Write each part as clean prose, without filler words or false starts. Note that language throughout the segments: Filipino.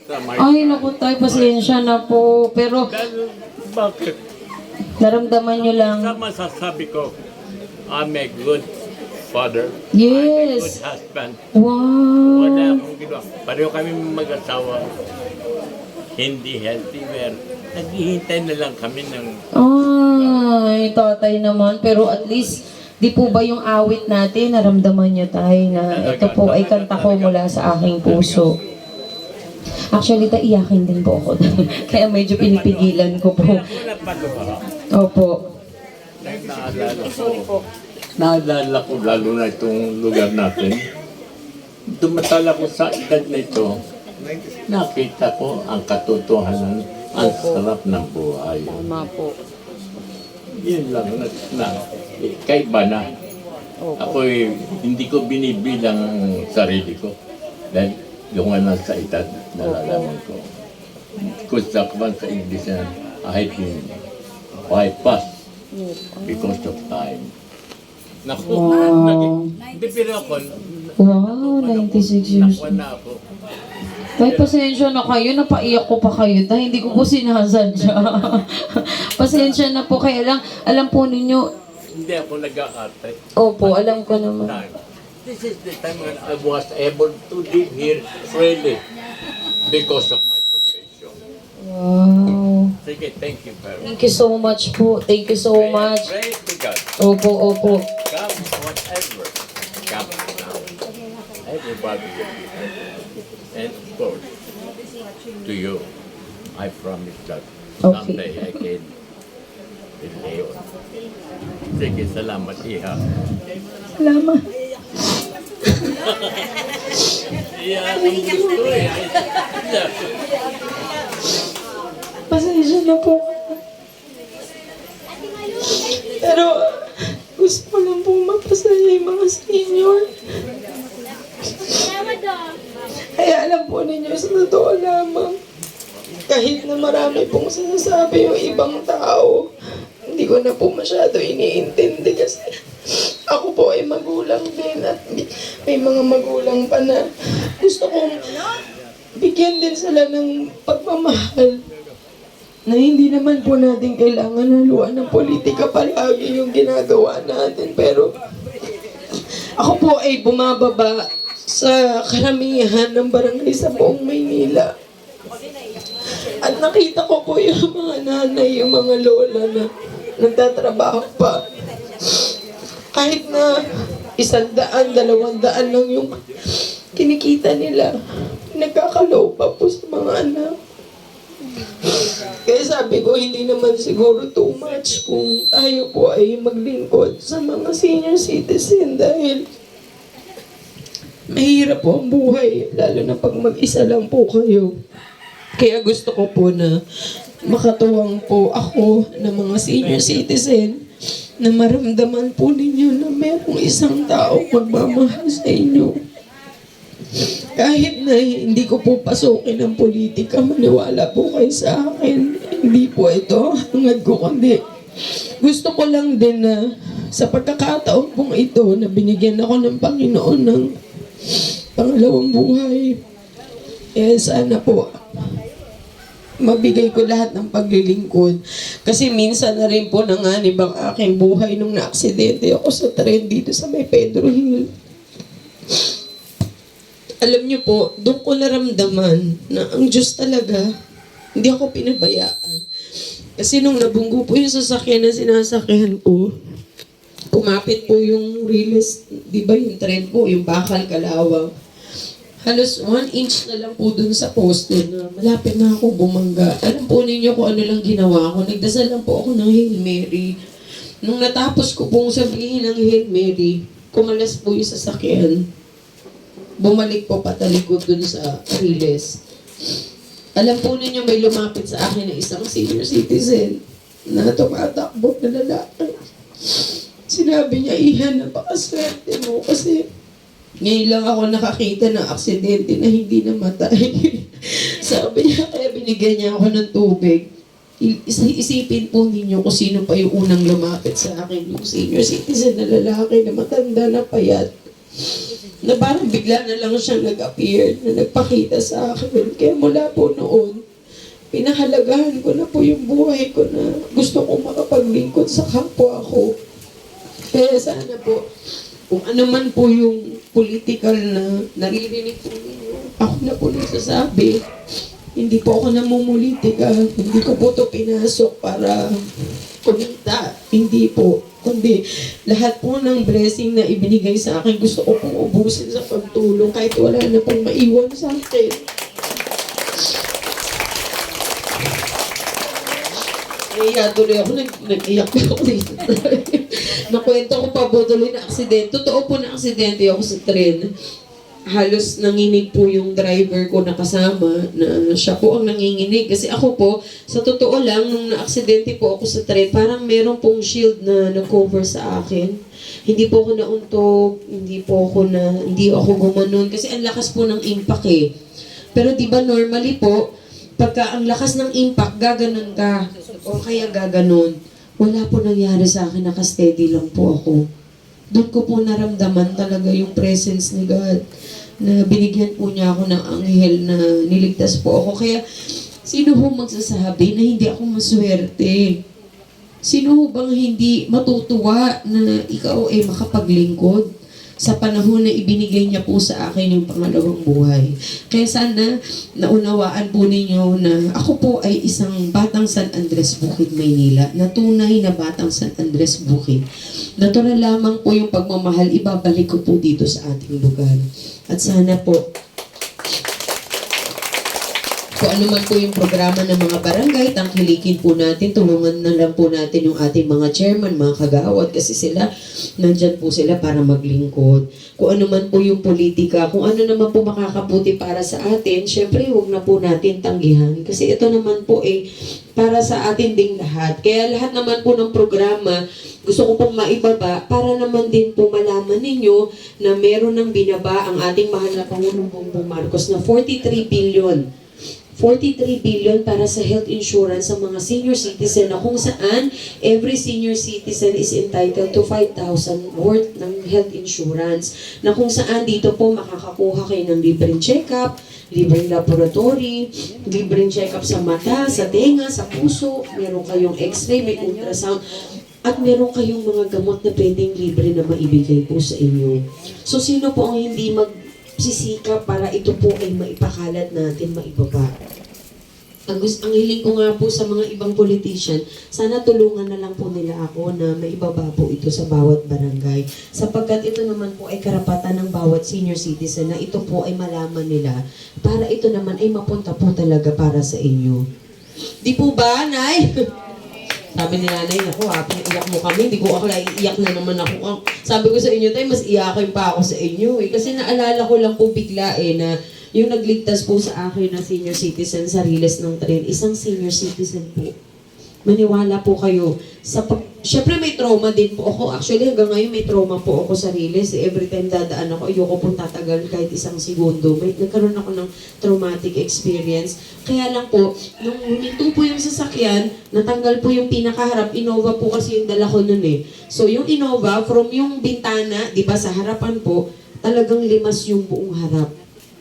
Ay, naku tayo, pasensya na po. Pero Bakit? naramdaman nyo lang. Sa masasabi ko, I'm a good father. I'm a good Yes. husband. Wow. Wala akong ginawa. Pareho kami mag-asawa. Hindi healthy. Naghihintay na lang kami ng... Ay, tatay naman. Pero at least, di po ba yung awit natin, naramdaman nyo tayo na ito po ay kanta ko mula sa aking puso. Actually, iyakin din po ako. Kaya medyo pinipigilan ko po. Wala pa luha. Opo. Naalala ko lalo na itong lugar natin. Dumatala ko sa edad na ito. Nakita ko ang katotohanan, ang sarap ng buhay. Tama po. Yun lang na kaiba na. Ako hindi ko binibilang ang sarili ko. Dahil yung nasa edad, nalalaman ko. Gusto ko man sa English na I pass because of time. Naku, Wow. hindi pero ako. Wow, 96 years. Nakuha na ako. Tay, pasensya na kayo. Napaiyak ko pa kayo. Dahil hindi ko po sinasadya. Pasensya na po. Kaya lang, alam po ninyo, Hindi ako nag-aarte. opo, alam ko naman. This is the time when I was able to live here freely because of my profession. Wow. Sige, thank you very much. Thank you so much po. Thank you so much. Pray to God. Opo, opo. Come, whatever. Come now. Everybody will be happy. And of course, to you, I promise that Okay. someday I can be Leon. Sige, salamat, Iha. Salamat. Iya, ang gusto eh. Pasensya na po. Pero, gusto ko lang po mapasaya yung mga senior. Kaya alam po ninyo, sa totoo lamang, kahit na marami pong sinasabi yung ibang tao, hindi ko na po masyado iniintindi kasi ako po ay magulang din at may mga magulang pa na gusto kong bigyan din sila ng pagmamahal na hindi naman po natin kailangan haluan ng politika palagi yung ginagawa natin. Pero ako po ay bumababa sa karamihan ng barangay sa buong Maynila. At nakita ko po yung mga nanay, yung mga lola na nagtatrabaho pa. Kahit na 100, 200 lang yung kinikita nila, nagkakalaw pa po sa mga anak. Kaya sabi ko, hindi naman siguro too much kung tayo po ay maglingkod sa mga senior citizen dahil mahirap po ang buhay, lalo na pag mag-isa lang po kayo. Kaya gusto ko po na makatuwang po ako ng mga senior citizen na maramdaman po ninyo na mayroong isang tao magmamahal sa inyo. Kahit na hindi ko po pasukin ang politika, maniwala po kayo sa akin. Hindi po ito hangad ko, kundi gusto ko lang din na sa pagkakataon pong ito na binigyan ako ng Panginoon ng pangalawang buhay. Eh sana po mabigay ko lahat ng paglilingkod. Kasi minsan na rin po nanganib ang aking buhay nung na-aksidente ako sa tren dito sa may Pedro Hill. Alam niyo po, doon ko naramdaman na ang Diyos talaga, hindi ako pinabayaan. Kasi nung nabunggo po yung sasakyan na sinasakyan ko, kumapit po yung release, di ba yung tren po, yung Bakal Kalawang. Halos 1 inch na lang po dun sa poste na malapit na ako bumangga. Alam po ninyo kung ano lang ginawa ko. Nagdasal lang po ako ng Hail Mary. Nung natapos ko pong sabihin ng Hail Mary, kumalas po yung sasakyan. Bumalik po patalikod dun sa riles. Alam po ninyo may lumapit sa akin na isang senior citizen na tumatakbo na lalaki. Sinabi niya, Iha, napakaswerte mo kasi ngayon lang ako nakakita ng aksidente na hindi namatay. Sabi niya, kaya binigyan niya ako ng tubig. Isipin po ninyo kung sino pa yung unang lumapit sa akin, yung senior citizen na lalaki na matanda na payat. Na parang bigla na lang siyang nag-appear, na nagpakita sa akin. Kaya mula po noon, pinahalagahan ko na po yung buhay ko na gusto kong makapaglingkod sa kapwa ko. Kaya sana po, kung ano man po yung political na naririnig po ninyo, ako na po nagsasabi, hindi po ako namumulitika, hindi ko po ito pinasok para kumita, hindi po. Kundi lahat po ng blessing na ibinigay sa akin, gusto ko pong ubusin sa pagtulong kahit wala na pong maiwan sa akin. Naiya tuloy ako, nag-iyak ako dito. Nakwento ko pa po tuloy na aksidente. Totoo po na aksidente ako sa tren. Halos nanginig po yung driver ko na kasama na siya po ang nanginginig. Kasi ako po, sa totoo lang, nung na-aksidente po ako sa tren, parang meron pong shield na nag-cover sa akin. Hindi po ako nauntok, hindi ako gumanon. Kasi ang lakas po ng impact eh. Pero di ba normally po, pagka ang lakas ng impact, gaganon ka. O kaya gaganon. Wala po nangyari sa akin, naka-steady lang po ako. Doon ko po naramdaman talaga yung presence ni God na binigyan po niya ako ng anghel na niligtas po ako. Kaya sino ho magsasabi na hindi ako maswerte? Sino ho bang hindi matutuwa na ikaw ay makapaglingkod sa panahon na ibinigay niya po sa akin yung pangalawang buhay? Kaya sana naunawaan po ninyo na ako po ay isang batang San Andres Bukid, Maynila, na tunay na batang San Andres Bukid. Natural lamang po yung pagmamahal, ibabalik ko po dito sa ating lugar. At sana po, kung ano man po yung programa ng mga barangay, tangkilikin po natin, tulungan na lang po natin yung ating mga chairman, mga kagawad, kasi sila, nandyan po sila para maglingkod. Kung ano man po yung politika, kung ano naman po makakabuti para sa atin, syempre huwag na po natin tanggihan. Kasi ito naman po para sa atin ding lahat. Kaya lahat naman po ng programa, gusto ko pong maibaba para naman din po malaman ninyo na meron ng binaba ang ating mahal na Pangulong Bongbong Marcos na 43 billion para sa health insurance sa mga senior citizen na kung saan every senior citizen is entitled to 5,000 worth ng health insurance na kung saan dito po makakakuha kayo ng libreng check-up, libreng laboratory, libreng check-up sa mata, sa tenga, sa puso, meron kayong x-ray, may ultrasound, at meron kayong mga gamot na pwedeng libre na maibigay po sa inyo. So sino po ang hindi magsisikap para ito po ay maipakalat natin, maibaba? Ang hiling ko nga po sa mga ibang politician, sana tulungan na lang po nila ako na maibaba po ito sa bawat barangay. Sapagkat ito naman po ay karapatan ng bawat senior citizen na ito po ay malaman nila para ito naman ay mapunta po talaga para sa inyo. Di po ba, Nay? Sabi ni Nanay, naku iyak mo kami, di ko akala iiyak na naman ako. Sabi ko sa inyo, Tay, mas iyakin pa ako sa inyo eh. Kasi naalala ko lang po bigla na yung nagligtas po sa akin na senior citizen sa Riles ng tren, isang senior citizen po. Maniwala po kayo. Siyempre may trauma din po ako. Actually hanggang ngayon may trauma po ako sa Riles. Every time dadaan ako, ayoko pong tatagal kahit isang segundo. Nagkaroon ako ng traumatic experience. Kaya lang po, nung huminto po yung sasakyan, natanggal po yung pinakaharap. Innova po kasi yung dala ko nun eh. So yung Innova, from yung bintana, di ba sa harapan po, talagang limas yung buong harap.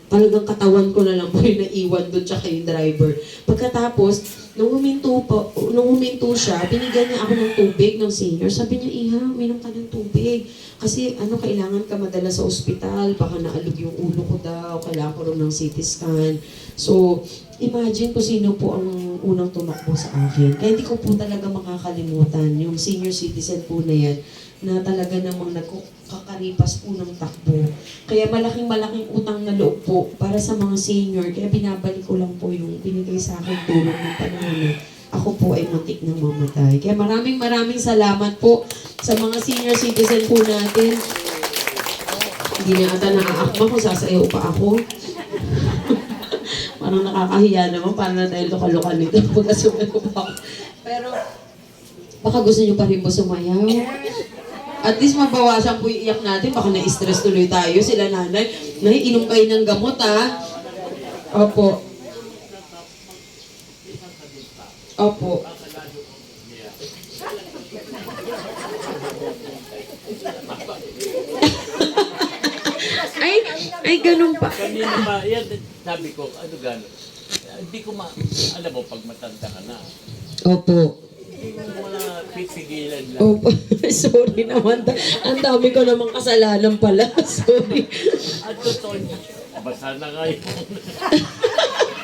Talagang katawan ko na lang po yung naiwan doon tsaka yung driver. Pagkatapos, nung huminto siya, binigyan niya ako ng tubig ng senior. Sabi niya, Iha, uminom ka ng tubig. Kasi kailangan ka madala sa ospital, baka naalog yung ulo ko daw, kailangan ko rin ng CT scan. So, imagine kung sino po ang unang tumakbo sa akin. Kaya hindi ko po talaga makakalimutan yung senior citizen po na yan, na talaga namang nagkakaripas po ng takbo. Kaya malaking utang na loob po para sa mga senior. Kaya binabalik ko lang po yung binigay sa akin tulong ng panahon na ako po ay muntik ng mamatay. Kaya maraming salamat po sa mga senior citizen po natin. Hindi na ata naaakma kung sasayaw pa ako. Parang nakakahiya naman, parang na tayo luka-luka nito pagka sumayaw pa ako. Pero baka gusto nyo pa rin po sumayaw. At least mabawasan po yung iyak natin, baka na-stress tuloy tayo. Sila nanay, inom kayo ng gamot ha. Opo. Opo. Ay, ganun pa. Kanina ba, yan, sabi ko, ano gano'n? Hindi ko alam mo, pag matanda ka na, Opo. hindi mo na pipigilan lang. Opo. Sorry naman. Ang dami ko namang kasalanan pala. Sorry. At totoo niya, basa na ngayon.